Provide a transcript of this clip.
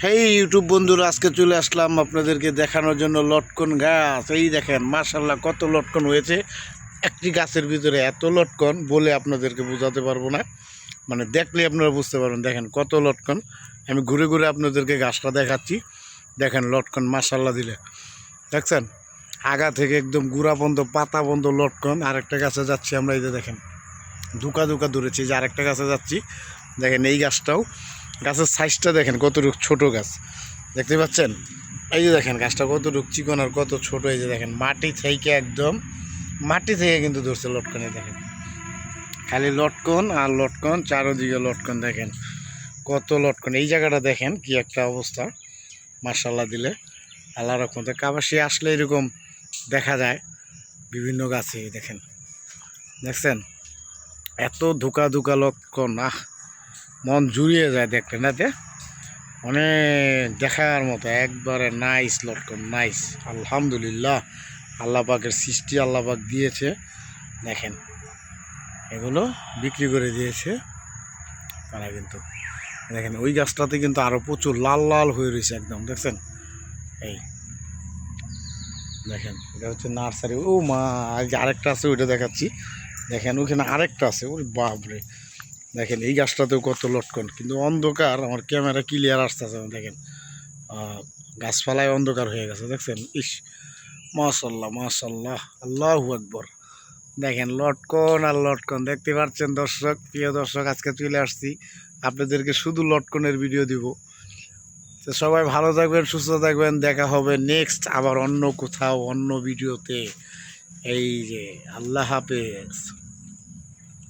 হেই YouTube বন্ধুরা, আজকে চলে আসলাম আপনাদেরকে দেখানোর জন্য লটকন গাছ। এই দেখেন মাশাল্লাহ কত লটকন হয়েছে একটি গাছের ভিতরে। এত লটকন বলে আপনাদেরকে বোঝাতে পারবো না, মানে দেখলে আপনারা বুঝতে পারবেন। দেখেন কত লটকন, আমি ঘুরে ঘুরে আপনাদেরকে গাছটা দেখাচ্ছি। দেখেন লটকন মাশাল্লাহ দিলে দেখছেন, আগা থেকে একদম গুড়া বন্ধ পাতা বন্ধ লটকন। আরেকটা গাছে যাচ্ছি আমরা, এই যে দেখেন ধুকা ধুকা ধরেছি। যে আরেকটা গাছে যাচ্ছি, দেখেন এই গাছটাও, গাছের সাইজটা দেখেন কতটুকু ছোট গাছ, দেখতে পাচ্ছেন। এই যে দেখেন গাছটা কতটুকু চিকন আর কত ছোট। এই যে দেখেন মাটি থেকে একদম মাটি থেকে কিন্তু ধরছে লটকনে। দেখেন খালি লটকন আর লটকন, চারোদিকে লটকন। দেখেন কত লটকন। এই জায়গাটা দেখেন কি একটা অবস্থা, মাশাল্লাহ দিলে আল্লাহ রকম। কাবাসী আসলে এরকম দেখা যায় বিভিন্ন গাছে। দেখেন দেখছেন এত ধোকা ধোকা লটকন, মন জুড়িয়ে যায় দেখলে না। অনেক দেখার মতো, একবারে নাইস লটকন, নাইস। আলহামদুলিল্লাহ, আল্লাহ পাকের সৃষ্টি, আল্লাহ পাক দিয়েছে। দেখেন এগুলো বিক্রি করে দিয়েছে তারা কিন্তু। দেখেন ওই গাছটাতে কিন্তু আরও প্রচুর লাল লাল হয়ে রয়েছে একদম, দেখছেন। এই দেখেন এটা হচ্ছে নার্সারি। ও মা, আরেকটা আছে ওইটা দেখাচ্ছি। দেখেন ওইখানে আরেকটা আছে, ওই বাপরে। দেখেন এই গাছটাতেও কত লটকন, কিন্তু অন্ধকার, আমার ক্যামেরা ক্লিয়ার আসতেছে না। দেখেন গাছপালায় অন্ধকার হয়ে গেছে, দেখছেন। ইস মাশাল্লাহ মাশাল্লাহ, আল্লাহু আকবার। দেখেন লটকন আর লটকন, দেখতে পাচ্ছেন দর্শক, প্রিয় দর্শক। আজকে চলে আসছি আপনাদেরকে শুধু লটকনের ভিডিও দিব। তো সবাই ভালো থাকবেন, সুস্থ থাকবেন। দেখা হবে নেক্সট আবার অন্য কোথাও অন্য ভিডিওতে। এই যে আল্লাহ হাফেজ।